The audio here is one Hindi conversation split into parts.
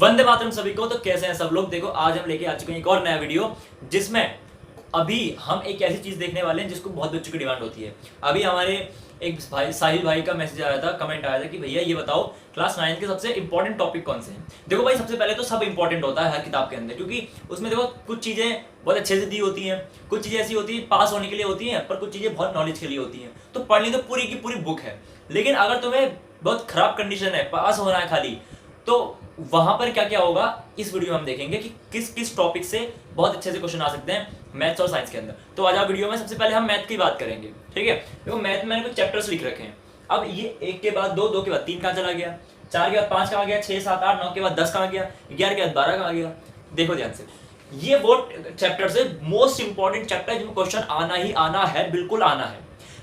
वंदे मातरम सभी को। तो कैसे हैं सब लोग? देखो आज हम लेके आ चुके हैं एक और नया वीडियो, जिसमें अभी हम एक ऐसी चीज देखने वाले हैं जिसको बहुत बच्चों की डिमांड होती है। अभी हमारे एक भाई साहिल भाई का मैसेज आया था, कमेंट आया था कि भैया ये बताओ क्लास 9 के सबसे इंपॉर्टेंट टॉपिक कौन से हैं। देखो भाई, सबसे पहले तो सब इंपॉर्टेंट होता है हर किताब के अंदर, क्योंकि उसमें देखो कुछ चीजें बहुत अच्छे से दी होती हैं, कुछ चीजें ऐसी होती हैं पास होने के लिए होती हैं, पर कुछ चीजें बहुत नॉलेज के लिए होती हैं। तो पढ़नी तो पूरी की पूरी बुक है, लेकिन अगर तुम्हें बहुत खराब कंडीशन है, पास होना है खाली, तो वहां पर क्या क्या होगा इस वीडियो में हम देखेंगे कि किस किस टॉपिक से बहुत अच्छे से क्वेश्चन आ सकते हैं मैथ्स और साइंस के अंदर। तो आज आप वीडियो में सबसे पहले हम मैथ की बात करेंगे, ठीक है। देखो मैथ में मैंने कुछ चैप्टर्स लिख रखे हैं। अब ये एक के बाद दो, दो के बाद तीन कहाँ चला गया, चार के बाद पांच कहाँ गया, 6 7 8 9 के बाद 10 कहाँ गया, 11 के बाद 12 कहाँ गया। देखो ध्यान से, ये वो चैप्टर से मोस्ट इंपॉर्टेंट चैप्टर है जिसमें क्वेश्चन आना ही आना है, बिल्कुल आना है।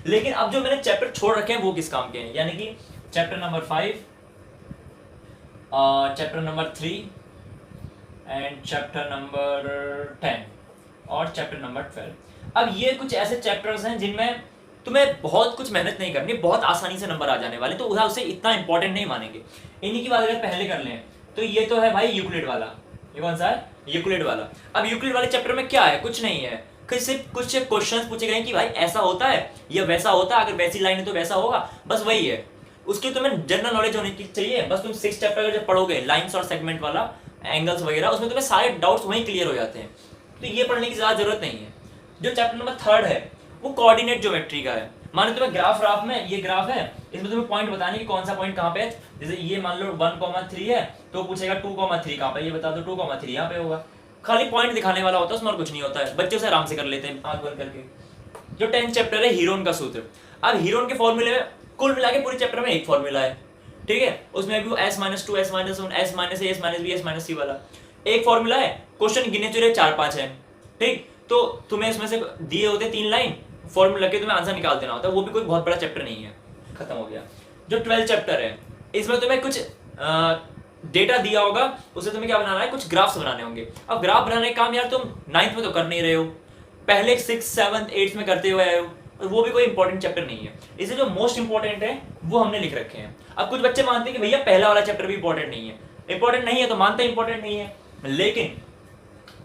लेकिन अब जो मैंने चैप्टर छोड़ रखे हैं वो किस काम के हैं, यानी कि chapter number 5, chapter number 3 and chapter number 10 और चैप्टर नंबर 12। अब ये कुछ ऐसे चैप्टर्स हैं जिनमें तुम्हें बहुत कुछ मेहनत नहीं करनी, बहुत आसानी से नंबर आ जाने वाले, तो उसे इतना इंपॉर्टेंट नहीं मानेंगे। इन्हीं की बात अगर पहले कर लें तो ये तो है भाई यूक्लिड वाला। ये कौन सा है? यूक्लिड वाला। अब यूक्लिड वाले चैप्टर में क्या है? कुछ नहीं है, सिर्फ कुछ क्वेश्चंस पूछे गए कि भाई ऐसा होता है या वैसा होता है, अगर वैसी लाइन है तो वैसा होगा, बस वही है। उसके तुम्हें जनरल नॉलेज होनी चाहिए, बस तुम 6 चैप्टर जब पढ़ोगे लाइंस और सेगमेंट वाला, एंगल्स वगैरह, उसमें तुम्हें सारे डाउट्स वहीं क्लियर हो जाते हैं, तो ये पढ़ने की ज्यादा जरूरत नहीं है। जो चैप्टर नंबर 3 है वो कोऑर्डिनेट ज्योमेट्री का है। मानो तुम्हें ग्राफ में ये ग्राफ है, इसमें तुम्हें पॉइंट बताने कि कौन सा पॉइंट कहाँ पे है। जैसे ये मान लो 1,3 है तो पूछेगा 2,3 कहाँ पे, ये बता दो 2,3 यहाँ पे होगा। खाली पॉइंट दिखाने वाला होता है, उसमें और कुछ नहीं होता है, बच्चे उसे आराम से कर लेते हैं आंख बंद करके। जो 10th चैप्टर है हीरोन का सूत्र। अब हीरोन के फॉर्मूले में कुल मिला के पूरे चैप्टर में एक फॉर्मूला है, ठीक है। उसमें भी S-2 S-1 S-A S-B S-C वाला एक फॉर्मूला है। क्वेश्चन गिने चुने 4-5 है, ठीक। तो तुम्हें इसमें से दिए होते 3 लाइन, फॉर्मूला के तुम्हें आंसर निकाल देना होता है, वो भी कोई बहुत बड़ा चैप्टर नहीं है, खत्म हो गया। जो 12th चैप्टर है इसमें तुम्हें कुछ डेटा दिया होगा, उसे तुम्हें क्या बनाना है, कुछ ग्राफ्स बनाने होंगे। अब ग्राफ बनाने का काम यार तुम 9th में तो कर नहीं रहे हो, पहले 6, 7, 8 में करते हुए आए हो, वो भी कोई इंपॉर्टेंट चैप्टर नहीं है। इसे जो मोस्ट इंपॉर्टेंट है वो हमने लिख रखे हैं। अब कुछ बच्चे मानते हैं कि भैया पहला वाला चैप्टर भी इंपॉर्टेंट नहीं है। इंपॉर्टेंट नहीं है तो मानते इंपॉर्टेंट नहीं है, लेकिन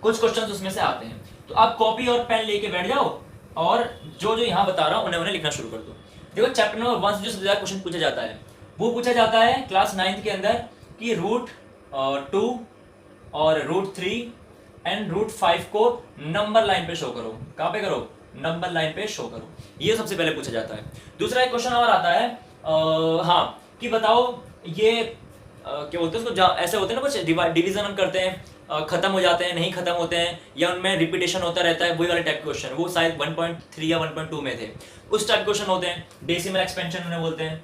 कुछ क्वेश्चंस उसमें से आते हैं। तो आप कॉपी और पेन लेके बैठ जाओ और जो जो यहाँ बता रहा हूँ उन्हें लिखना शुरू कर दो। देखो चैप्टर नंबर 1 से जो सबसे ज्यादा क्वेश्चन पूछा जाता है वो पूछा जाता है क्लास 9th के अंदर कि √2 और √3 एंड √5 को नंबर लाइन पे शो करो। कहाँ पे करो? नंबर लाइन पे शो करो। ये सबसे पहले पूछा जाता है। दूसरा एक क्वेश्चन और आता है हाँ कि बताओ ये क्या बोलते हैं उसको, ऐसे होते हैं ना कुछ डिवीजन हम करते हैं, खत्म हो जाते हैं, नहीं खत्म होते हैं, या उनमें रिपीटेशन होता रहता है, वही वाले टाइप क्वेश्चन। वो शायद 1.3 या 1.2 में थे, उस टाइप क्वेश्चन होते हैं। डेसिमल एक्सपेंशन उन्हें बोलते हैं।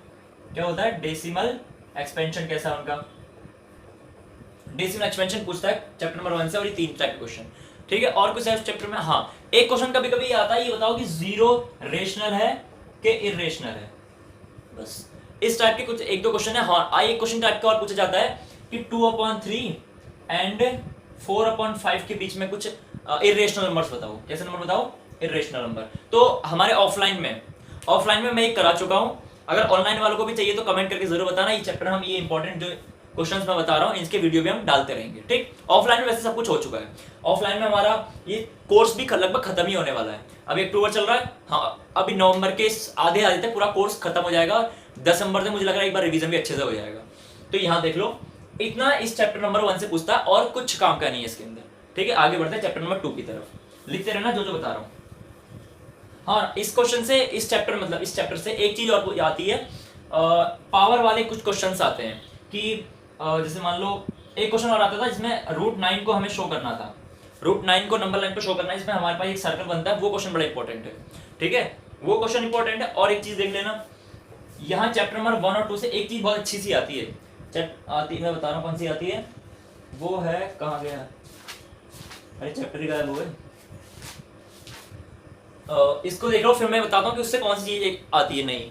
क्या होता है डेसिमल एक्सपेंशन? कैसा है उनका? डेसिमल एक्सपेंशन पूछता है चैप्टर नंबर 1 से, और ये 3 टाइप क्वेश्चन, ठीक है। और कुछ है उस चैप्टर में। हाँ, एक क्वेश्चन कभी कभी आता है, ये बताओ कि 0 रेशनल है कि इरेशनल है, बस इस टाइप के कुछ 1-2 क्वेश्चन है। हाँ, एक क्वेश्चन टाइप का और पूछा जाता है कि 2/3 एंड 4/5 के बीच में कुछ इरेशनल नंबर्स बताओ। कैसे नंबर बताओ? Irrational number. तो हमारे ऑफलाइन में मैं एक करा चुका हूं। अगर ऑनलाइन वालों को भी चाहिए तो कमेंट करके जरूर बताना। ये चैप्टर हम ये इंपॉर्टेंट जो क्वेश्चंस मैं बता रहा हूँ इसके वीडियो भी हम डालते रहेंगे, ठीक। ऑफलाइन में वैसे सब कुछ हो चुका है। ऑफलाइन में हमारा ये कोर्स भी लगभग खत्म ही होने वाला है। अभी अक्टूबर चल रहा है, हाँ अभी नवंबर के आधे तक पूरा कोर्स खत्म हो जाएगा। 10 नंबर से मुझे लग रहा है एक बार रिवीजन भी अच्छे से हो जाएगा। तो यहाँ देख लो, इतना इस चैप्टर नंबर 1 से पूछता है और कुछ काम का नहीं है इसके अंदर, ठीक है। आगे बढ़ते हैं चैप्टर नंबर 2 की तरफ। लिखते रहना जो जो बता रहा हूँ। हाँ, इस क्वेश्चन से इस चैप्टर से एक चीज और आती है, पावर वाले कुछ क्वेश्चंस आते हैं कि जैसे मान लो एक क्वेश्चन और आता था जिसमें √9 को हमें शो करना था। √9 को नंबर लाइन पे शो करना है, इसमें हमारे पास एक सर्कल बनता है। वो क्वेश्चन बड़ा इंपॉर्टेंट है, ठीक है, वो क्वेश्चन इंपॉर्टेंट है। और एक चीज देख लेना, यहाँ चैप्टर नंबर 1 और 2 से एक चीज बहुत अच्छी सी आती है, मैं बता रहा हूँ कौन सी आती है। वो है, कहाँ गया, अरे चैप्टर ही गायब हो गए। इसको देख लो, फिर मैं बताता हूँ कि उससे कौन सी चीज आती है नहीं।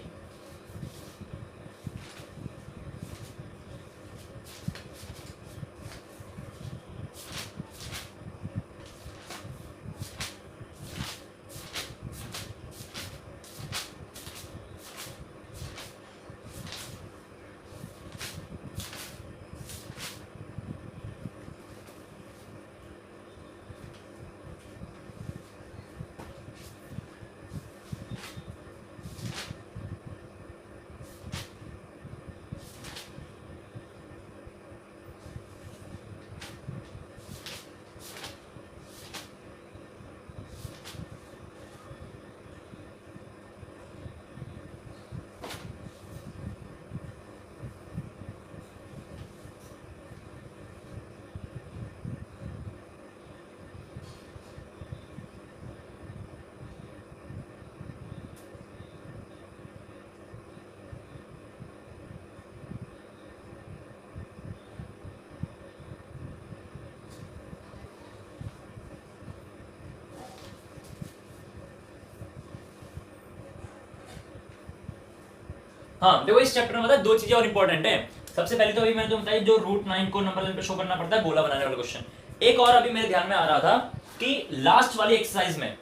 हाँ देखो इस चैप्टर में पता है दो चीजें और इंपॉर्टेंट है। सबसे पहले तो अभी मैंने तो बताया जो रूट 9 को नंबर लाइन पे शो करना पड़ता है, गोला बनाने वाला क्वेश्चन। एक और अभी मेरे ध्यान में आ रहा था कि लास्ट वाली एक्सरसाइज में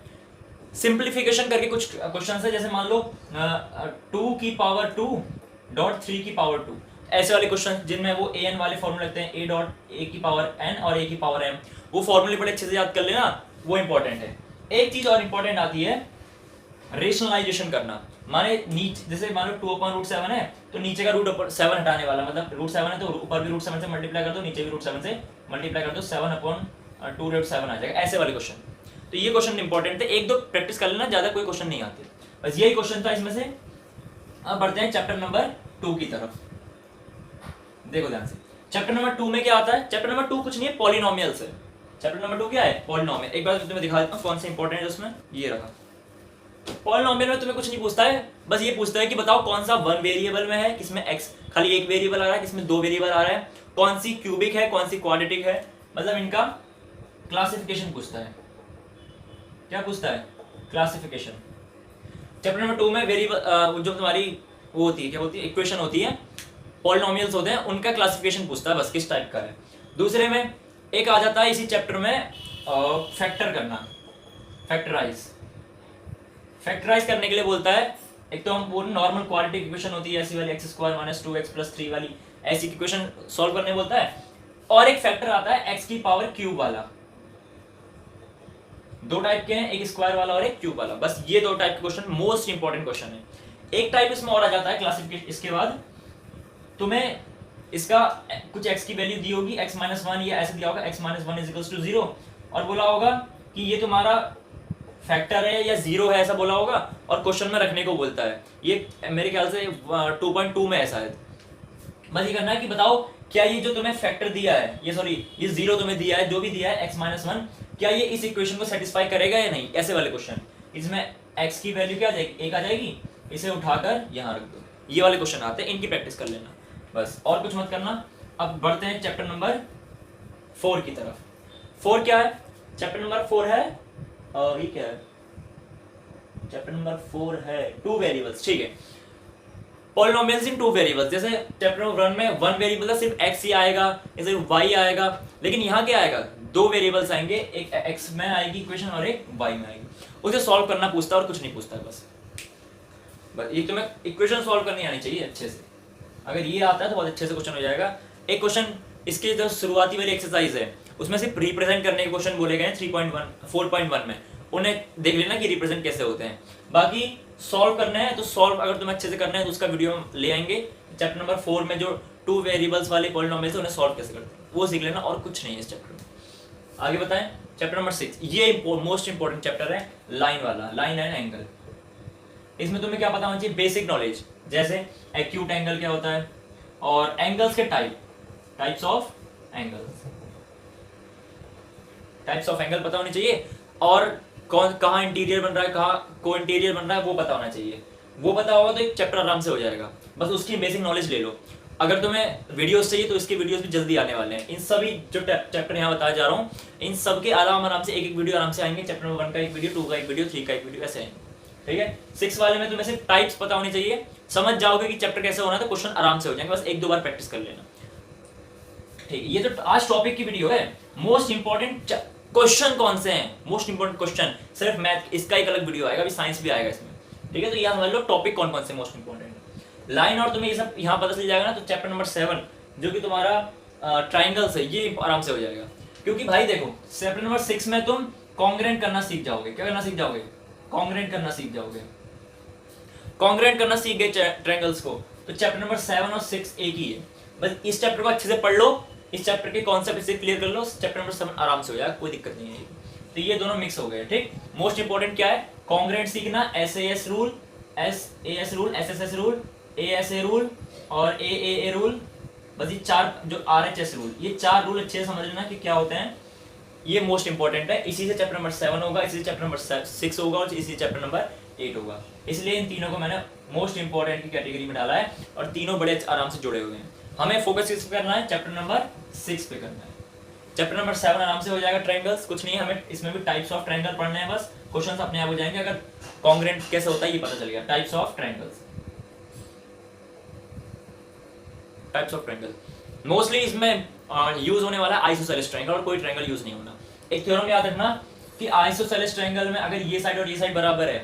सिंप्लीफिकेशन करके कुछ क्वेश्चन है, जैसे मान लो 2 की पावर 2 डॉट 3 की पावर 2, ऐसे वाले क्वेश्चन जिनमें वो ए एन वाले फॉर्मूले लगते हैं, ए डॉट ए की पावर एन और ए की पावर एम, वो फॉर्मूले बड़े अच्छे से याद कर लेना, वो इंपॉर्टेंट है। एक चीज और इंपॉर्टेंट आती है रेशनलाइजेशन करना। माने नीचे जैसे मान लो 2/√7 है तो नीचे का √7 हटाने वाला, मतलब √7 है तो ऊपर भी √7 से मल्टीप्लाई कर दो, नीचे भी √7 से मल्टीप्लाई कर दो, 7/2√7 आ जाएगा, ऐसे वाले क्वेश्चन। तो ये क्वेश्चन इंपॉर्टेंट थे, एक दो प्रैक्टिस कर लेना, ज्यादा कोई क्वेश्चन नहीं आते, बस यही क्वेश्चन था इसमें से। अब बढ़ते हैं चैप्टर नंबर 2 की तरफ। देखो ध्यान से, चैप्टर नंबर 2 में क्या आता है? चैप्टर नंबर 2 कुछ नहीं है, पॉलिनोमियल्स है। चैप्टर नंबर 2 क्या है? पॉलिनोमियल। एक बार तुम्हें दिखा देता हूँ कौन सा इंपॉर्टेंट है उसमें, ये रहा। पॉलिनोमियल में तुम्हें कुछ नहीं पूछता है, बस ये पूछता है कि बताओ कौन सा 1 वेरिएबल में है, किसमें x खाली एक वेरिएबल आ रहा है, किसमें 2 वेरिएबल आ रहा है, कौन सी क्यूबिक है, कौन सी क्वाड्रेटिक है, मतलब इनका क्लासिफिकेशन पूछता है। क्या पूछता है? क्लासिफिकेशन। चैप्टर नंबर 2 में वेरिएबल जो तुम्हारी वो होती है, क्या होती है, इक्वेशन होती है, पॉलिनोमियल्स होते हैं, उनका क्लासिफिकेशन पूछता है, बस किस टाइप का है। दूसरे में एक आ जाता है इसी चैप्टर में फैक्टर करना, फैक्टराइज करने के लिए बोलता है। एक तो हम वो नॉर्मल क्वाड्रेटिक इक्वेशन होती है ऐसी वाली, x² - 2x + 3 वाली, ऐसी इक्वेशन सॉल्व करने बोलता है। और एक फैक्टर आता है x की पावर क्यूब वाला। दो टाइप के हैं, एक स्क्वायर वाला और एक क्यूब वाला, बस ये दो टाइप के क्वेश्चन मोस्ट इंपॉर्टेंट क्वेश्चन है। एक टाइप इसमें और आ जाता है क्लासिफिकेशन, इसके बाद तुम्हें इसका कुछ x की वैल्यू दी होगी, x-1 या ऐसे दिया होगा x-1 = 0, और बोला होगा कि ये तुम्हारा फैक्टर है या जीरो है, ऐसा बोला होगा, और क्वेश्चन में रखने को बोलता है। ये मेरे ख्याल से 2.2 में ऐसा है। बस ये करना है कि बताओ क्या ये जो तुम्हें फैक्टर दिया है, ये जीरो तुम्हें दिया है, जो भी दिया है x-1, क्या ये इस इक्वेशन को सेटिस्फाई करेगा या नहीं, ऐसे वाले क्वेश्चन। इसमें x की वैल्यू क्या आ जाएगी? 1 आ जाएगी, इसे उठाकर यहाँ रख दो, ये वाले क्वेश्चन आते हैं, इनकी प्रैक्टिस कर लेना बस, और कुछ मत करना। अब बढ़ते हैं चैप्टर नंबर 4 की तरफ। 4 क्या है? चैप्टर नंबर 4 है ये क्या है? चैप्टर नंबर 4 है 2 वेरिएबल्स, ठीक है, पॉलिनोमियल्स इन 2 वेरिएबल्स। जैसे चैप्टर नंबर 1 में 1 वेरिएबल था, सिर्फ x ही आएगा, सिर्फ y आएगा, लेकिन यहाँ क्या आएगा? 2 वेरिएबल्स आएंगे, एक x में आएगी इक्वेशन और एक y में आएगी, उसे सॉल्व करना पूछता है और कुछ नहीं पूछता है। बस ये तुम्हें इक्वेशन सॉल्व करनी आनी चाहिए अच्छे से, अगर ये आता है तो बहुत अच्छे से क्वेश्चन हो जाएगा। एक क्वेश्चन इसके जो शुरुआती वाली एक्सरसाइज है उसमें सिर्फ रिप्रेजेंट करने के क्वेश्चन बोले गए हैं 4.1 में, उन्हें देख लेना कि रिप्रेजेंट कैसे होते हैं। बाकी सॉल्व करना है तो सॉल्व अगर तुम्हें अच्छे से करना है तो उसका वीडियो हम ले आएंगे। चैप्टर नंबर 4 में जो 2 वेरिएबल्स वाले पॉलिनोमियल्स उन्हें सॉल्व कैसे करते हैं वो सीख लेना, और कुछ नहीं है इस चैप्टर में। आगे बताएं, चैप्टर नंबर 6, ये मोस्ट इंपॉर्टेंट चैप्टर है, लाइन वाला, लाइन एंड एंगल। इसमें तुम्हें क्या पता होना चाहिए? बेसिक नॉलेज, जैसे एक्यूट एंगल क्या होता है, और एंगल्स के टाइप्स ऑफ एंगल पता होने चाहिए, और कहाँ इंटीरियर बन रहा है, कहाँ को इंटीरियर बन रहा है, वो पता होना चाहिए। वो पता होगा तो एक चैप्टर आराम से हो जाएगा, बस उसकी बेसिक नॉलेज ले लो। अगर तुम्हें वीडियोस चाहिए तो इसके वीडियोस भी जल्दी आने वाले हैं। इन सभी जो चैप्टर यहाँ बताया जा रहा हूँ, इन सब के आराम से एक वीडियो आराम से आएंगे। चैप्टर नंबर 1 का एक वीडियो, 2 का एक वीडियो, 3 का एक वीडियो, ऐसे आएंगे, ठीक है। 6 वाले में तुम्हें सिर्फ टाइप्स पता होनी चाहिए, समझ जाओगे कि चैप्टर कैसे होना है तो क्वेश्चन आराम से हो जाएंगे, बस 1-2 बार प्रैक्टिस कर लेना, ठीक है। ये तो आज टॉपिक की वीडियो है। मोस्ट इंपॉर्टेंट क्वेश्चन कौन से हैं, मोस्ट इंपॉर्टेंट क्वेश्चन, सिर्फ मैथ, इसका एक अलग वीडियो आएगा, अभी साइंस भी आएगा इसमें, ठीक है। तो यहाँ समझ लो टॉपिक कौन कौन से मोस्ट इंपॉर्टेंट है। लाइन और तुम्हें ये सब यहाँ पता चल जाएगा ना, तो चैप्टर नंबर 7 जो कि तुम्हारा ट्राइंगल्स है, ये आराम से हो जाएगा। क्योंकि भाई देखो चैप्टर नंबर 6 में तुम कॉन्ग्रेंट करना सीख जाओगे। क्या करना सीख जाओगे? कॉन्ग्रेंट करना सीख जाओगे। कॉन्ग्रेंट करना सीख गए ट्रायंगल्स को, तो चैप्टर नंबर 7 और 6 एक ही है। बस इस चैप्टर को अच्छे से पढ़ लो, इस चैप्टर के कॉन्सेप्ट इसे क्लियर कर लो, चैप्टर नंबर 7 आराम से हो जाएगा, कोई दिक्कत नहीं है। तो ये दोनों मिक्स हो गए, ठीक। मोस्ट इंपॉर्टेंट क्या है? कॉन्ग्रेंट सीखना, SAS rule, SAS rule, SSS rule, ASA rule और AAA रूल, बस ये 4 जो RHS रूल, ये 4 रूल अच्छे से समझ लेना कि क्या होते हैं। ये मोस्ट इंपॉर्टेंट है। इसी से चैप्टर नंबर 7 होगा, इसी से चैप्टर नंबर 6 होगा और इसी चैप्टर नंबर 8 होगा। इसलिए इन तीनों को मैंने मोस्ट इंपॉर्टेंट की कैटेगरी में डाला है, और तीनों बड़े आराम से जुड़े हुए हैं। हमें फोकस किस पे करना है? चैप्टर नंबर 6 पे करना है। चैप्टर नंबर 7 आराम से हो जाएगा, ट्रायंगल्स कुछ नहीं है, हमें इसमें भी टाइप्स ऑफ ट्रायंगल पढ़ने हैं, बस क्वेश्चंस अपने आप हो जाएंगे अगर कॉन्ग्रेंट कैसे होता है ये पता चल गया। Types of triangles, types of triangle. Mostly इसमें यूज होने वाला आइसोसेलेस ट्रायंगल और कोई ट्रायंगल यूज नहीं होना। एक थ्योरम याद रखना कि आइसोसेलेस ट्रायंगल में अगर ये साइड और ये साइड बराबर है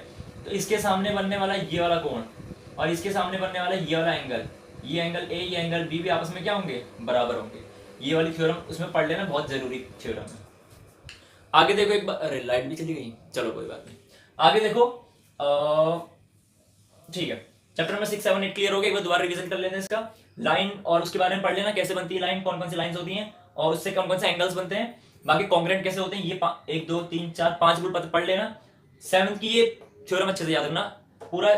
तो इसके सामने बनने वाला ये वाला कोण और इसके सामने बनने वाला ये वाला एंगल, ये एंगल ए ये एंगल बी भी आपस में क्या होंगे, बराबर होंगे। ये वाली थ्योरम उसमें पढ़ लेना, बहुत जरूरी थ्योरम है। आगे देखो एक बार, अरे लाइट भी चली गई, चलो कोई बात नहीं। आगे देखो ठीक है, चैप्टर नंबर 6, 7, 8 क्लियर हो गया। एक बार दोबारा रिवीजन कर लेते हैं इसका। लाइन और उसके बारे में पढ़ लेना, कैसे बनती है लाइन, कौन कौन सी लाइंस होती हैं और उससे कौन कौन से एंगल्स बनते हैं। बाकी कॉन्ग्रेंट कैसे होते हैं, ये 1 2 3 4 5 रूल पढ़ लेना। 7th की ये थ्योरम अच्छे से याद रखना, पूरा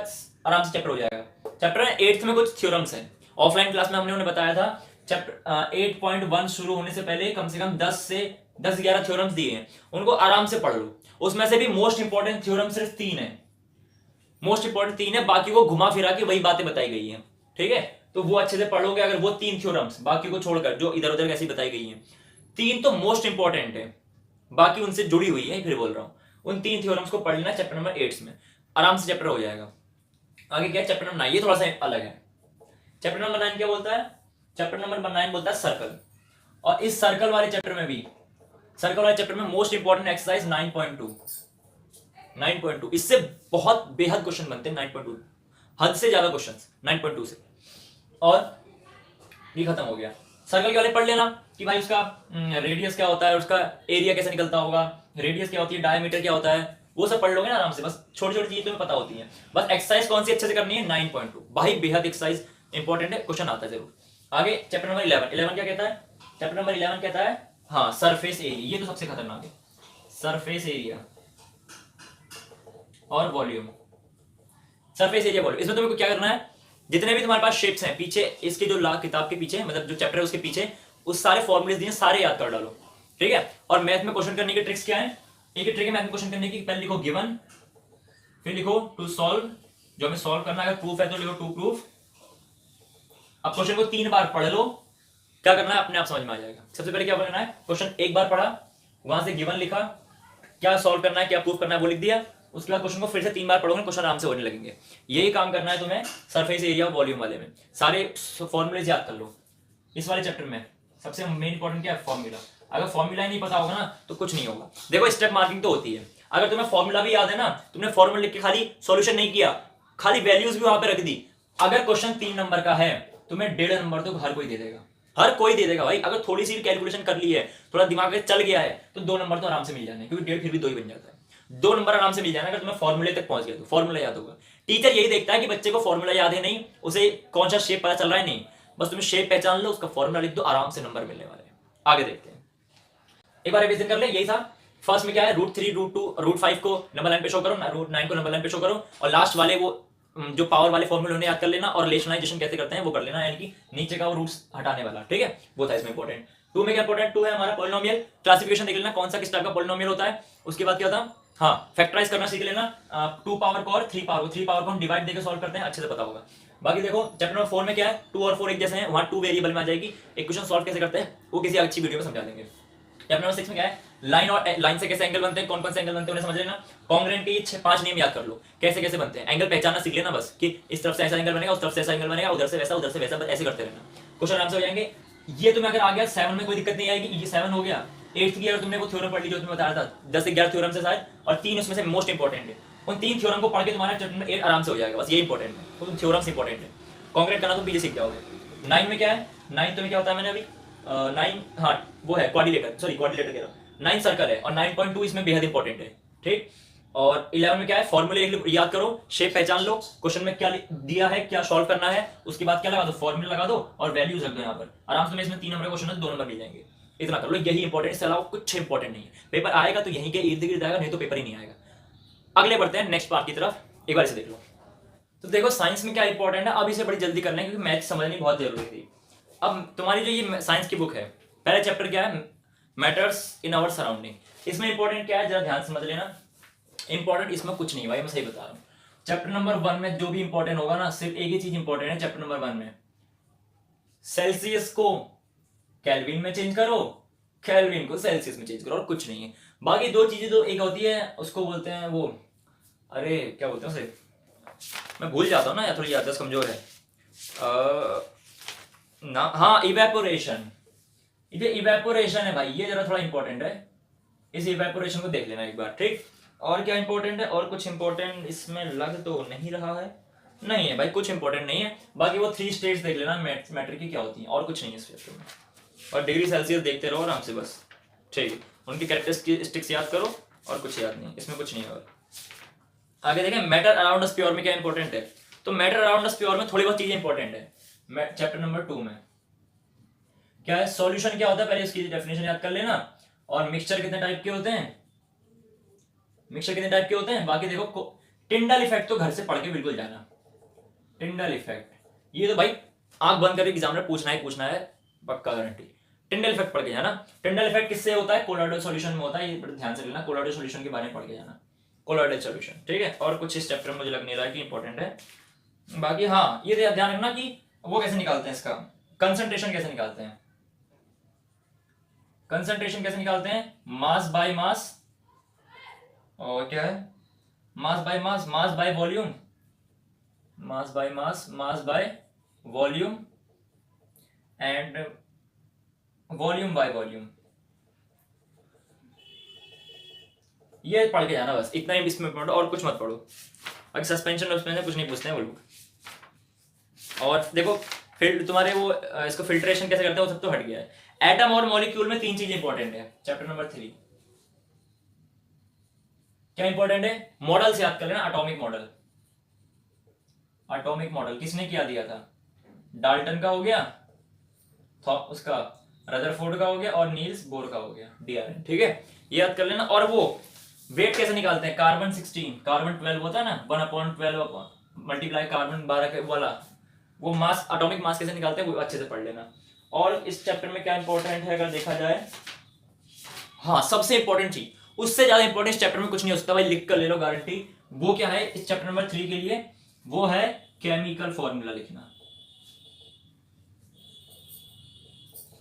आराम से चैप्टर हो जाएगा। चैप्टर 8th में कुछ थ्योरम्स हैं, ऑफलाइन क्लास में हमने उन्हें बताया था। चैप्टर 8.1 शुरू होने से पहले कम से कम 10-11 थ्योरम्स दिए हैं, उनको आराम से पढ़ लो। उसमें से भी मोस्ट इंपॉर्टेंट थ्योरम सिर्फ 3 है, मोस्ट इंपॉर्टेंट 3 है, बाकी को घुमा फिरा के वही बातें बताई गई हैं। ठीक है, तो वो अच्छे से पढ़ोगे अगर वो 3 थ्योरम्स, बाकी को छोड़कर जो इधर उधर कैसी बताई गई हैं। 3 तो मोस्ट इंपॉर्टेंट है, बाकी उनसे जुड़ी हुई है, फिर बोल रहा हूं। उन 3 थ्योरम्स को पढ़ लेना चैप्टर नंबर 8 में, आराम से चैप्टर हो जाएगा। आगे क्या है चैप्टर नंबर 9, ये थोड़ा सा अलग है। चैप्टर नंबर 9 क्या बोलता है, चैप्टर नंबर 9 बोलता है सर्कल। और इस सर्कल वाले चैप्टर में भी, सर्कल वाले चैप्टर में मोस्ट इंपॉर्टेंट एक्सरसाइज 9.2, इससे बहुत बेहद क्वेश्चन बनते हैं 9.2, हद से ज्यादा क्वेश्चंस 9.2 से। और ये खत्म हो गया। सर्कल के वाले पढ़ लेना कि भाई उसका रेडियस क्या होता है, उसका एरिया कैसे निकलता होगा, रेडियस क्या होती है, डायमीटर क्या होता है, वो सब पढ़ लोगे ना आराम से। बस छोटी छोटी चीजें तुम्हें पता होती हैं। बस एक्सरसाइज कौन सी अच्छे से करनी है, 9.2 भाई बेहद एक्सरसाइज इंपॉर्टेंट है, क्वेश्चन आता है जरूर। आगे चैप्टर नंबर 11 क्या कहता है, चैप्टर नंबर 11 कहता है हाँ सरफेस एरिया, ये तो सबसे खतरनाक है, सरफेस एरिया और वॉल्यूम। सरफेस एरिया वॉल्यूम, इसमें तुम्हें क्या करना है, जितने भी तुम्हारे पास शेप्स हैं पीछे इसके जो किताब के पीछे, मतलब जो चैप्टर है उसके पीछे, उस सारे फॉर्मूले दिए सारे याद कर डालो। ठीक है, और मैथ में क्वेश्चन करने की ट्रिक्स क्या है, एक ट्रिक है मैथ में क्वेश्चन करने की, पहले लिखो गिवन, फिर लिखो टू सॉल्व, जो हमें सॉल्व करना है, अगर प्रूफ है तो लिखो टू प्रूफ। अब क्वेश्चन को 3 बार पढ़ लो, क्या करना है अपने आप समझ में आ जाएगा। सबसे पहले क्या करना है, क्वेश्चन एक बार पढ़ा, वहां से गिवन लिखा, क्या सॉल्व करना है क्या प्रूफ करना है वो लिख दिया, उसके बाद क्वेश्चन को फिर से 3 बार पढ़ोगे, क्वेश्चन आराम से होने लगेंगे। यही काम करना है तुम्हें सरफेस एरिया और वॉल्यूम वाले में, सारे फॉर्मूले याद कर लो। इस वाले चैप्टर में सबसे मेन इंपॉर्टेंट क्या है, फॉर्मूला। अगर फॉर्मूला ही नहीं पता होगा ना तो कुछ नहीं होगा। देखो स्टेप मार्किंग तो होती है, अगर तुम्हें फॉर्मूला भी याद है ना, तुमने फॉर्मूला लिख के खाली सॉल्यूशन नहीं किया, खाली वैल्यूज भी वहां पे रख दी, अगर क्वेश्चन 3 नंबर का है तुम्हें 1.5 नंबर तो हर कोई दे देगा, हर कोई दे देगा भाई। अगर थोड़ी सी कैलकुलेशन कर ली है, थोड़ा दिमाग में चल गया है तो 2 नंबर तो आराम से मिल जाने, क्योंकि 1.5 फिर भी 2 ही बन जाता है। 2 नंबर आराम से मिल जाना अगर तुम्हें फॉर्मूले तक पहुंच गया तो, फॉर्मूला याद होगा। टीचर यही देखता है कि बच्चे को फॉर्मूला याद है नहीं, उसे कौन सा शेप पता चल रहा है नहीं, बस तुम्हें शेप पहचान लो, उसका फॉर्मूला लिख दो, आराम से नंबर मिलने वाले हैं। आगे देखते हैं, एक बार रिवीजन कर ले। यही था फर्स्ट में क्या है, √3 √2 √5 को नंबर लाइन पे शो करो, √9 को नंबर लाइन पे शो करो, और लास्ट वाले वो जो पावर वाले फॉर्मूले उन्हें याद कर लेना, और रिलेशनलाइजेशन कैसे करते हैं वो कर लेना, यानी कि नीचे का वो रूट्स हटाने वाला। ठीक है, वो था इसमें इंपॉर्टेंट। 2 में क्या इंपॉर्टेंट, 2 है हमारा पॉलिनोमियल, क्लासिफिकेशन देख लेना कौन सा किस टाइप का पॉलिनोमियल होता है। उसके बाद क्या था, हाँ फैक्टराइज करना सीख लेना, 2 पावर को और 3 पावर को हम डिवाइड देकर सॉल्व करते हैं, अच्छे से पता होगा। बाकी देखो चैप्टर नंबर 4 में क्या है, 2 और 4 एक जैसे हैं, वहां 2 वेरिएबल में आ जाएगी, इक्वेशन सॉल्व कैसे करते हैं वो किसी अच्छी वीडियो में समझा देंगे। चैप्टर नंबर 6 में क्या है, लाइन और लाइन से कैसे एंगल बनते हैं, कौन कौन से एंगल बनते हैं उन्हें समझ लेना। कॉन्ग्रेंट के 5 नियम याद कर लो, कैसे कैसे बनते हैं, एंगल पहचानना सीख लेना बस, कि इस तरफ से ऐसा एंगल बनेगा, उस तरफ से ऐसा एंगल बनेगा, उधर से वैसा बस ऐसे करते रहना, क्वेश्चन आराम से हो जाएंगे। ये तुम्हें अगर आ गया 7 में कोई दिक्कत नहीं आएगी, ये 7 हो गया। 8th की अगर तुमने वो थ्योरम पढ़ ली जो तुम्हें बताया था, 10-11 थ्योरम से शायद, और 3 उसमें से मोस्ट इंपॉर्टेंट है, उन 3 थ्योरम को पढ़ के तुम्हारा चैप्टर नंबर 8 आराम से हो जाएगा, बस ये इंपॉर्टेंट है, उन थ्योरम्स इंपॉर्टेंट है। कॉन्ग्रेंट करना तुम पीछे सीख जाओगे। 9 में क्या है, 9 तुम्हें क्या होता है, मैंने अभी 9 हाँ वो है क्वाड्रिलेटर, सॉरी क्वाड्रिलेटर कह रहा हूं, 9 सर्कल है, और 9.2 इसमें बेहद इंपॉर्टेंट है। ठीक, और 11 में क्या है, फॉर्मूले याद करो, शेप पहचान लो, क्वेश्चन में क्या दिया है क्या सॉल्व करना है, उसके बाद क्या लगा दो, फॉर्मूला लगा दो और वैल्यूज रख दो यहाँ पर, आराम से इसमें 3 नंबर क्वेश्चन है, 2 नंबर मिल जाएंगे। इतना कर लो, यही इंपॉर्टेंट, इसके अलावा कुछ इंपॉर्टेंट नहीं है। पेपर आएगा तो यहीं के इर्द गिर्द आएगा, नहीं तो पेपर ही नहीं आएगा। अगले बढ़ते हैं नेक्स्ट पार्ट की तरफ, एक बार इसे देख लो। तो देखो साइंस में क्या इंपॉर्टेंट है, अब इसे बड़ी जल्दी करना है क्योंकि मैथ समझनी बहुत जरूरी थी। अब तुम्हारी जो ये साइंस की बुक है, पहला चैप्टर क्या है, मैटर्स इन आवर सराउंडिंग, इसमें इंपॉर्टेंट क्या है जरा ध्यान समझ लेना। इंपॉर्टेंट इसमें कुछ नहीं भाई, मैं सही बता रहा हूँ। चैप्टर नंबर 1 में जो भी इंपॉर्टेंट होगा ना, सिर्फ एक ही चीज इंपॉर्टेंट है चैप्टर नंबर 1 में, सेल्सियस को केल्विन में चेंज करो, केल्विन को सेल्सियस में चेंज करो, और कुछ नहीं है। बाकी 2 चीजें तो एक होती है, उसको बोलते हैं वो, अरे क्या बोलते हैं उसे, मैं भूल जाता हूँ ना, या थोड़ी याददाश्त कमजोर है। ना, हाँ इवेपोरेशन, ये इवेपोरेशन है भाई, ये जरा थोड़ा इंपॉर्टेंट है, इस इवेपोरेशन को देख लेना एक बार, ठीक। और क्या इंपॉर्टेंट है, और कुछ इंपॉर्टेंट इसमें लग तो नहीं रहा है, नहीं है भाई कुछ इंपॉर्टेंट नहीं है। बाकी वो 3 स्टेट्स देख लेना मैटर की क्या होती हैं, और कुछ नहीं है इस चैप्टर में। और डिग्री सेल्सियस देखते रहो आराम से बस, ठीक है। उनकी कैरेक्टरिस्टिक्स याद करो और कुछ याद नहीं, इसमें कुछ नहीं है। और आगे देखें मैटर अराउंड अस प्योर में क्या इंपॉर्टेंट है, तो मैटर अराउंड अस प्योर में थोड़ी बहुत चीजें इंपॉर्टेंट है। चैप्टर नंबर 2 में क्या है, सॉल्यूशन क्या होता है, पहले इसकी डेफिनेशन याद कर लेना। और मिक्सचर कितने टाइप के होते हैं, मिक्सचर कितने टाइप के होते हैं। बाकी देखो टिंडल इफेक्ट तो घर से पढ़ के बिल्कुल जाना, टिंडल इफेक्ट ये तो भाई आंख बंद करके एग्जाम में पूछना है पक्का गारंटी। टिंडल इफेक्ट पढ़ के जाना। टिंडल इफेक्ट किससे होता है, कोलॉइडल सॉल्यूशन में होता है, ये ध्यान से लेना, कोलॉइडल सॉल्यूशन के बारे में पढ़ के जाना, कोलॉइडल सॉल्यूशन, ठीक है। और कुछ इस चैप्टर में मुझे लग नहीं रहा है कि इंपॉर्टेंट है। बाकी हाँ ये ध्यान रखना कि वो कैसे निकालते हैं, इसका कंसंट्रेशन कैसे निकालते हैं, कंसंट्रेशन कैसे निकालते हैं, मास बाय मास, और क्या है mass by mass, mass by volume, mass by mass, mass by volume and volume by volume, ये पढ़ के जाना बस, इतना ही इसमें पढ़ो और कुछ मत पढ़ो। अगर सस्पेंशन कुछ नहीं पूछते हैं वो लोग। और देखो फिर तुम्हारे वो इसको फिल्ट्रेशन कैसे करते हैं वो सब तो हट गया है। एटम और मॉलिक्यूल में 3 चीजें इंपॉर्टेंट है, चैप्टर नंबर 3 क्या इंपॉर्टेंट है, मॉडल्स याद कर लेना। एटॉमिक मॉडल, एटॉमिक मॉडल किसने किया दिया था, डाल्टन का हो गया, उसका रदरफोर्ड का हो गया, और नील्स बोर का हो गया, डीआरएन, ठीक है, ये याद कर लेना। और वो वेट कैसे निकालते हैं, कार्बन 16 कार्बन 12 होता है ना, 1/12 मल्टीप्लाई कार्बन 12 वाला, वो मास एटॉमिक मास कैसे निकालते हैं वो अच्छे से पढ़ लेना। और इस चैप्टर में क्या इंपॉर्टेंट है अगर देखा जाए, हाँ सबसे इंपॉर्टेंट चीज, उससे ज्यादा इंपॉर्टेंट इस चैप्टर में कुछ नहीं हो सकता भाई, लिख कर ले लो गारंटी। वो क्या है इस चैप्टर नंबर 3 के लिए, वो है केमिकल फॉर्मूला लिखना।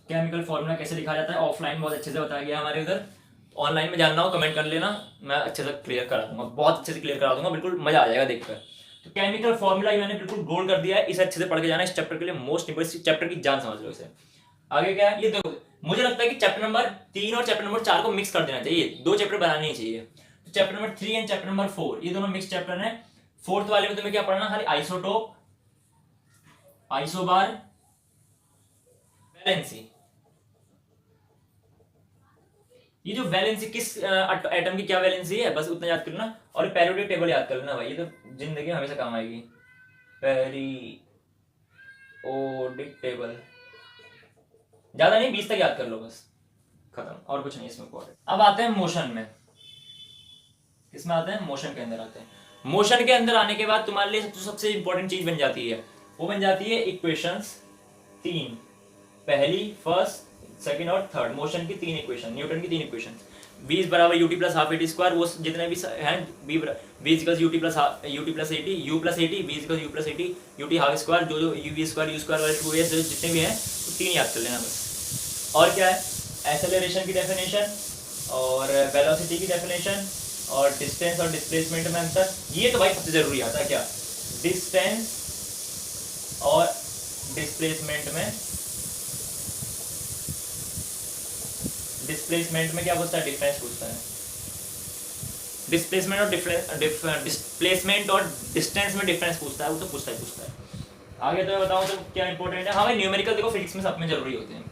केमिकल फॉर्मूला कैसे लिखा जाता है ऑफलाइन बहुत अच्छे से बताया गया हमारे उधर, ऑनलाइन में जानना हो कमेंट कर लेना, मैं अच्छे से क्लियर करा दूंगा, बहुत अच्छे से क्लियर करा दूंगा, बिल्कुल मजा आ जाएगा देखकर। तो केमिकल फॉर्मूला मैंने बिल्कुल गोल कर दिया है, इसे अच्छे से पढ़ के जाना, इस चैप्टर के लिए मोस्ट इंपॉर्टेंट चैप्टर की जान समझ लो इसे। आगे क्या है ये देखो, मुझे लगता है कि चैप्टर नंबर 3 और चैप्टर नंबर 4 को मिक्स कर देना चाहिए, 2 चैप्टर बनाने ही चाहिए। तो chapter number 3 and chapter number 4 ये दोनों मिक्स चैप्टर है। 4th वाले में तुम्हें क्या पढ़ना, खाली आइसोटोप, आइसोबार, वैलेंसी। ये जो वैलेंसी किस एटम की क्या वैलेंसी है बस उतना याद करना। और पेरियोडिक टेबल याद कर लेना भाई, ये तो जिंदगी में हमेशा काम आएगी, पेरियोडिक टेबल, ज्यादा नहीं 20 तक याद कर लो बस, खत्म, और कुछ नहीं इसमें इंपॉर्टेंट। अब आते हैं मोशन में, किसमें आते हैं, मोशन के अंदर आते हैं। मोशन के अंदर आने के बाद तुम्हारे लिए सबसे इंपॉर्टेंट चीज बन जाती है, वो बन जाती है इक्वेशंस 3, पहली, फर्स्ट, सेकंड और थर्ड, मोशन की 3 इक्वेशन, न्यूटन की 3 इक्वेशन। v बराबर ut plus half eighty square, वो जितने भी हैं v equals ut plus 80, u plus 80, v equals u plus 80, ut half square, जो जो u स्क्वायर वाले 2s जितने भी हैं वो 3 याद कर लेना बस। और क्या है, एक्सेलरेशन की डेफिनेशन और वेलोसिटी की डेफिनेशन और डिस्टेंस और डिस्प्लेसमेंट में अंतर, ये तो भाई सबसे जरूरी आता है। क्या डिस्टेंस और डिस्प्लेसमेंट में, डिस्प्लेसमेंट में क्या पूछता है, डिफरेंस पूछता है। डिस्प्लेसमेंट और डिस्प्लेसमेंट और डिस्टेंस में डिफरेंस पूछता है, वो तो पूछता है। आगे तो मैं बताऊं तो क्या इंपॉर्टेंट है, हाँ भाई न्यूमेरिकल देखो फिजिक्स में सब में जरूरी होते हैं।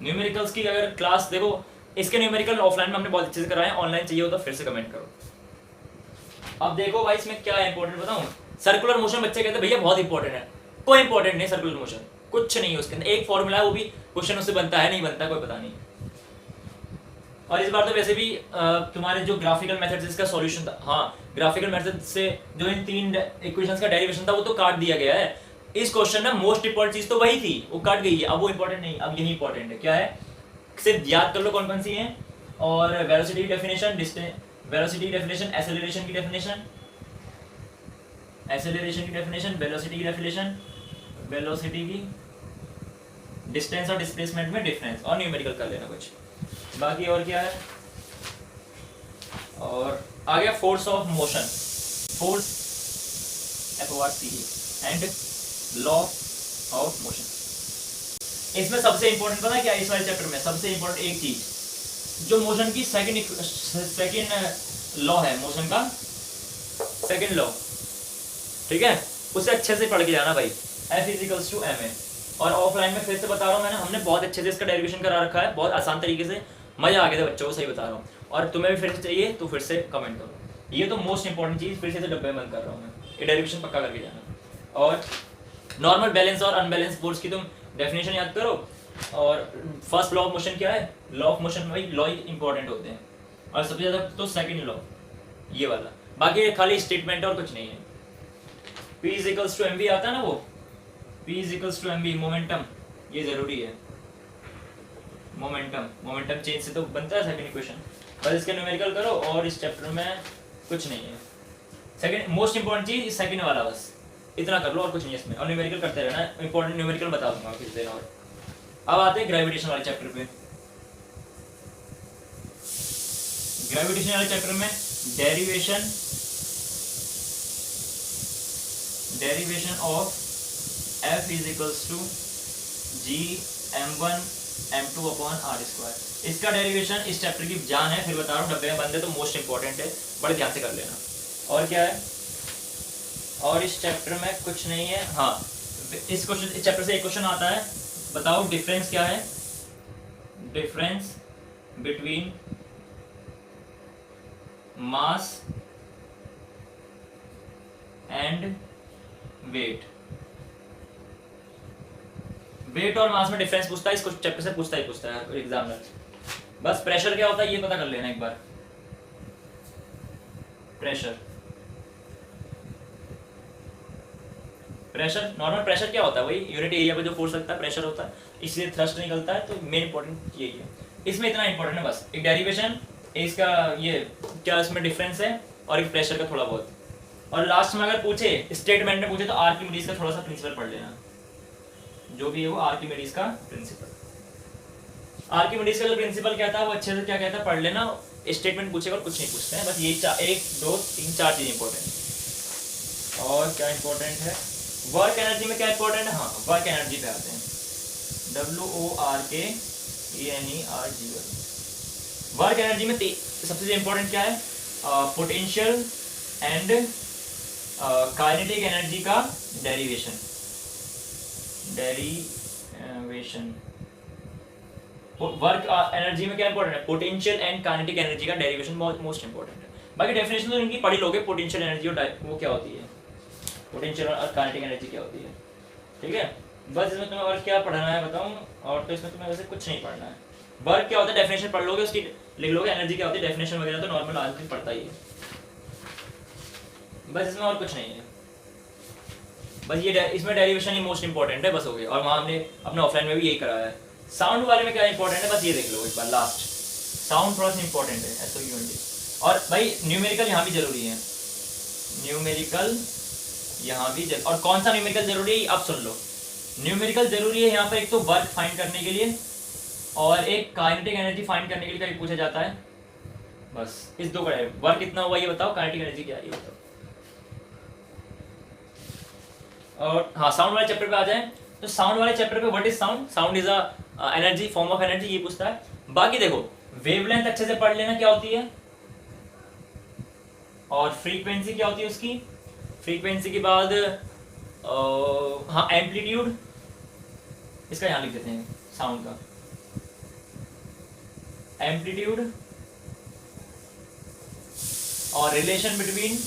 न्यूमेरिकल्स की अगर क्लास देखो, इसके न्यूमेरिकल ऑफलाइन में हमने बहुत अच्छे से कराए हैं, ऑनलाइन चाहिए हो तो फिर से कमेंट करो। अब देखो भाई इसमें क्या इंपॉर्टेंट बताऊं, सर्कुलर मोशन बच्चे कहते हैं भैया बहुत इंपॉर्टेंट है, कोई इंपॉर्टेंट नहीं, सर्कुलर मोशन कुछ नहीं है उसके अंदर, एक फॉर्मूला है वो भी क्वेश्चन उससे बनता है नहीं बनता कोई पता नहीं। और इस बार तो वैसे भी तुम्हारे जो ग्राफिकल मेथड इसका सॉल्यूशन था, हाँ ग्राफिकल मेथड से जो इन 3 इक्वेशंस का डेरिवेशन था वो तो काट दिया गया है। इस क्वेश्चन में मोस्ट इंपॉर्टेंट चीज तो वही थी, वो कट गई है, अब वो इंपॉर्टेंट नहीं, अब यही इंपॉर्टेंट है। क्या है, सिर्फ याद कर लो कौन कौन सी है। और वेलोसिटी की डेफिनेशन, वेलोसिटी की डेफिनेशन, एक्सेलरेशन की डेफिनेशन, एक्सेलरेशन की डेफिनेशन, वेलोसिटी की डेफिनेशन, वेलोसिटी की, डिस्टेंस और डिस्प्लेसमेंट में डिफरेंस, और न्यूमेरिकल कर लेना कुछ। बाकी और क्या है, और आ गया force of motion, force FORCE and law of motion. इसमें सबसे इंपॉर्टेंट पता है क्या, इस वाले चैप्टर में सबसे इंपॉर्टेंट एक चीज, जो मोशन की सेकंड लॉ है, मोशन का सेकंड लॉ, ठीक है, उसे अच्छे से पढ़ के जाना भाई, F equals to m a. और ऑफलाइन में फिर से बता रहा हूँ मैंने, हमने बहुत अच्छे से इसका डेरिवेशन करा रखा है, बहुत आसान तरीके से, मजा आ गया था बच्चों को, सही बता रहा हूँ। और तुम्हें भी फिर से चाहिए तो फिर से कमेंट करो, ये तो मोस्ट इंपॉर्टेंट चीज फिर से डब्बे में बंद कर रहा हूँ मैं, ये डेरिवेशन पक्का करके जाना। और नॉर्मल बैलेंस और अनबैलेंस फोर्स की तुम डेफिनेशन याद करो। और फर्स्ट लॉ ऑफ मोशन क्या है, लॉ ऑफ मोशन में भाई लॉ ही इंपॉर्टेंट होते हैं, और सबसे ज्यादा तो सेकंड लॉ ये वाला, बाकी खाली स्टेटमेंट और कुछ नहीं है। P इजिकल्स टू mv आता है ना, वो P equals to mv momentum, ये जरूरी है, मोमेंटम चेंज से तो बनता है सेकंड इक्वेशन, बस इसके न्यूमेरिकल करो और इस चैप्टर में कुछ नहीं है। सेकंड मोस्ट इंपॉर्टेंट चीज इस सेकंड वाला, बस इतना कर लो और कुछ नहीं है इसमें, और न्यूमेरिकल करते रहना, इंपॉर्टेंट न्यूमेरिकल बता दूंगा किस दिन। और अब आते हैं ग्रेविटेशन वाले चैप्टर पे। ग्रेविटेशन वाले चैप्टर में derivation of F is equals to G m1 m2 upon r square. इसका डेरिवेशन इस चैप्टर की जान है, फिर बता रहा हूँ, डब्बे में बंद है तो मोस्ट इंपॉर्टेंट है, बड़े ध्यान से कर लेना। और क्या है, और इस चैप्टर में कुछ नहीं है। हाँ, इस चैप्टर से एक क्वेश्चन आता है, बताओ डिफरेंस क्या है, difference between mass and weight. Weight और मास में डिफरेंस पूछता है, इसको चैप्टर से पूछता है एग्जामिनर। बस प्रेशर क्या होता है ये पता कर लेना एक बार। प्रेशर नॉर्मल प्रेशर क्या होता है, वही यूनिट एरिया पे जो फोर्स लगता है प्रेशर होता है, इसलिए थ्रस्ट निकलता है, तो मेन इंपॉर्टेंट यही है। इसमें इतना इंपॉर्टेंट है बस, एक डेरिवेशन, इसका ये क्या इसमें डिफरेंस है, और एक प्रेशर का थोड़ा बहुत। और लास्ट में अगर पूछे, स्टेटमेंट में पूछे, तो आर्किमिडीज का थोड़ा सा प्रिंसिपल पढ़ लेना, जो भी है वो आर्किमिडीज का प्रिंसिपल। आर्किमिडीज का जो प्रिंसिपल क्या था वो अच्छे से क्या कहता है पढ़ लेना, स्टेटमेंट पूछेगा और कुछ नहीं पूछते हैं, बस ये 1 2 3 4 चीज इंपॉर्टेंट। और क्या इंपॉर्टेंट है, वर्क एनर्जी में क्या इंपॉर्टेंट है, हाँ वर्क एनर्जी पे आते हैं, WORKENERGY। वर्क एनर्जी में सबसे इंपॉर्टेंट क्या है, पोटेंशियल एंड काइनेटिक एनर्जी का डेरिवेशन। वर्क एनर्जी में क्या इंपॉर्टेंट है, पोटेंशियल एंड काइनेटिक एनर्जी का डेरिवेशन मोस्ट इंपॉर्टेंट है। बाकी डेफिनेशन तो इनकी पढ़ी लोगे, पोटेंशियल एनर्जी और वो क्या होती है, पोटेंशियल और काइनेटिक एनर्जी क्या होती है, ठीक है। बस इसमें तुम्हें और क्या पढ़ना है बताऊं, और तो इसमें तुम्हें वैसे कुछ नहीं पढ़ना है। वर्क क्या होता है डेफिनेशन पढ़ लोगे, उसकी लिख लोगे, एनर्जी क्या होती है डेफिनेशन वगैरह तो नॉर्मल आदमी पढ़ता ही है, बस इसमें और कुछ नहीं है। बस ये इसमें डेरिवेशन ही मोस्ट इंपॉर्टेंट है, बस हो गया। और वहाँ हमने अपने ऑफलाइन में भी यही कराया है। साउंड वाले में क्या इंपॉर्टेंट है बस ये देख लो एक बार, लास्ट साउंड थोड़ा सा इंपॉर्टेंट है, SOUND। और भाई न्यूमेरिकल यहाँ भी जरूरी है, न्यूमेरिकल यहाँ भी और कौन सा न्यूमेरिकल जरूरी है अब सुन लो। न्यूमेरिकल जरूरी है यहाँ पर, एक तो वर्क फाइंड करने के लिए और एक काइनेटिक एनर्जी फाइंड करने के लिए पूछा जाता है, बस इस दो का। वर्क कितना हुआ ये बताओ, काइनेटिक एनर्जी क्या है ये बताओ। और हाँ साउंड वाले चैप्टर पे आ जाए, तो साउंड वाले चैप्टर पे what is sound, sound is a energy, form of energy, ये पूछता है। बाकी देखो वेवलेंथ अच्छे से पढ़ लेना क्या होती है, और फ्रीक्वेंसी क्या होती है उसकी, फ्रीक्वेंसी के बाद हाँ एम्पलीट्यूड, इसका यहाँ लिख देते हैं साउंड का, एम्पलीट्यूड और रिलेशन बिटवीन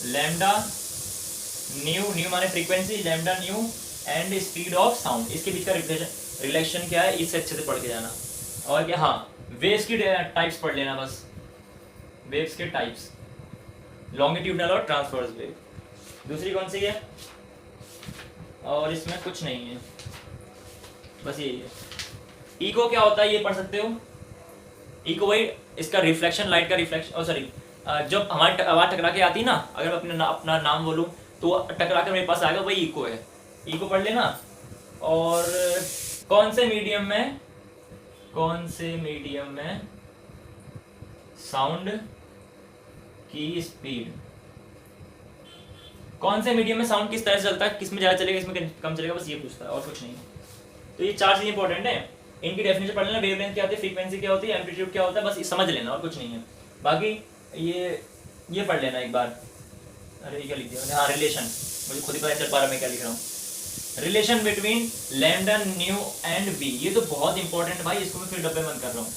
लैम्डा न्यू माने frequency, lambda nu and speed of sound, इसके बीच का रिलेशन क्या है, इससे अच्छे से पढ़ के जाना। और क्या, हाँ वेव्स की टाइप्स पढ़ लेना बस, वेव्स के टाइप्स, लॉन्गिट्यूडनल और ट्रांसवर्स वेव। दूसरी कौन सी है, और इसमें कुछ नहीं है, बस यही है। इको क्या होता है ये पढ़ सकते हो, इको वही इसका रिफ्लेक्शन, लाइट का रिफ्लेक्शन, सॉरी जब हमारी आवाज टकरा के आती है ना, अगर अपना नाम बोलूं तो टकरा कर मेरे पास आएगा, वही इको है, इको पढ़ लेना। और कौन से मीडियम में साउंड की स्पीड कौन से मीडियम में साउंड किस तरह से चलता है, किस में ज़्यादा चलेगा, इसमें कम चलेगा, बस ये पूछता है और कुछ नहीं। तो ये 4 चीज़ इंपॉर्टेंट है, इनकी डेफिनेशन पढ़ लेना। वेवलेंथ क्या होती है, फ्रीक्वेंसी क्या होती है, एम्पलीट्यूड क्या होता है, बस ये समझ लेना और कुछ नहीं है। बाकी ये पढ़ लेना एक बार। अरे क्या लिख दिया, हाँ रिलेशन, मुझे खुद ही पता चल पा रहा मैं क्या लिख रहा हूँ। Relation between lambda nu and v, ये तो बहुत इंपॉर्टेंट है भाई, इसको मैं फिर डब्बे बंद कर रहा हूँ।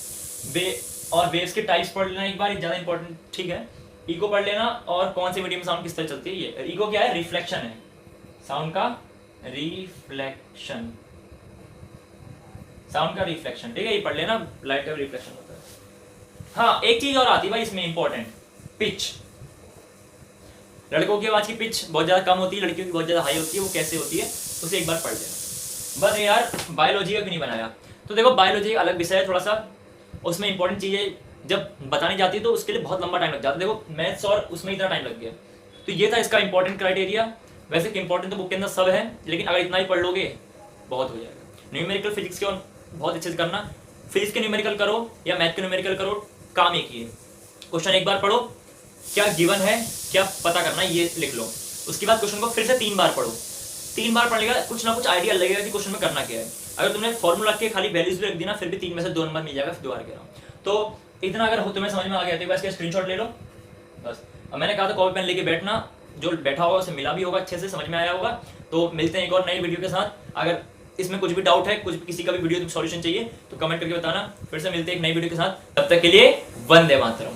और वेव्स के टाइप्स पढ़ लेना एक बार, ये ज़्यादा इंपॉर्टेंट, ठीक है। इको पढ़ लेना, और कौन से मीडियम में साउंड किस तरह चलती है। ये इको क्या है, रिफ्लेक्शन है, साउंड का रिफ्लेक्शन, साउंड का रिफ्लेक्शन, ठीक है, ये पढ़ लेना, लाइट का रिफ्लेक्शन होता है। हाँ एक चीज और आती है भाई इसमें इंपॉर्टेंट, पिच। लड़कों की आवाज की पिच बहुत ज्यादा कम होती है, लड़कियों की बहुत ज्यादा हाई होती है, वो कैसे होती है उसे एक बार पढ़ लेना। बस यार बायोलॉजी का क्यों नहीं बनाया, तो देखो बायोलॉजी एक अलग विषय है थोड़ा सा, उसमें इंपॉर्टेंट चीजें जब बतानी जाती है तो उसके लिए बहुत लंबा टाइम लग जाता है। देखो मैथ्स और उसमें इतना टाइम लग गया, तो ये था इसका इंपॉर्टेंट क्राइटेरिया। वैसे इंपॉर्टेंट तो बुक के अंदर सब है, लेकिन अगर इतना ही पढ़ लोगे बहुत हो जाएगा। न्यूमेरिकल फिजिक्स के बहुत अच्छे से करना, फिजिक्स के न्यूमेरिकल करो या मैथ के न्यूमेरिकल करो, काम एक ही है। क्वेश्चन एक बार पढ़ो, क्या गिवन है, क्या पता करना है, ये लिख लो। उसके बाद क्वेश्चन को फिर से 3 बार पढ़ो, 3 बार पढ़ने का कुछ ना कुछ आइडिया लगेगा कि क्वेश्चन में करना क्या है। अगर तुमने फॉर्मूला रख के खाली वैल्यूज भी रख दी ना, फिर भी 3 में से 2 नंबर मिल जाएगा, फिर दोबारा कह रहा हूँ। तो इतना अगर तुम्हें समझ में आ गया तो बस स्क्रीनशॉट ले लो बस। अब मैंने कहा था कॉपी पेन लेके बैठना, जो बैठा होगा उसे मिला भी होगा, अच्छे से समझ में आया होगा। तो मिलते हैं एक और नई वीडियो के साथ। अगर इसमें कुछ भी डाउट है, कुछ किसी का भी वीडियो सॉल्यूशन चाहिए तो कमेंट करके बताना। फिर से मिलते हैं एक नई वीडियो के साथ, तब तक के लिए वंदे मातरम।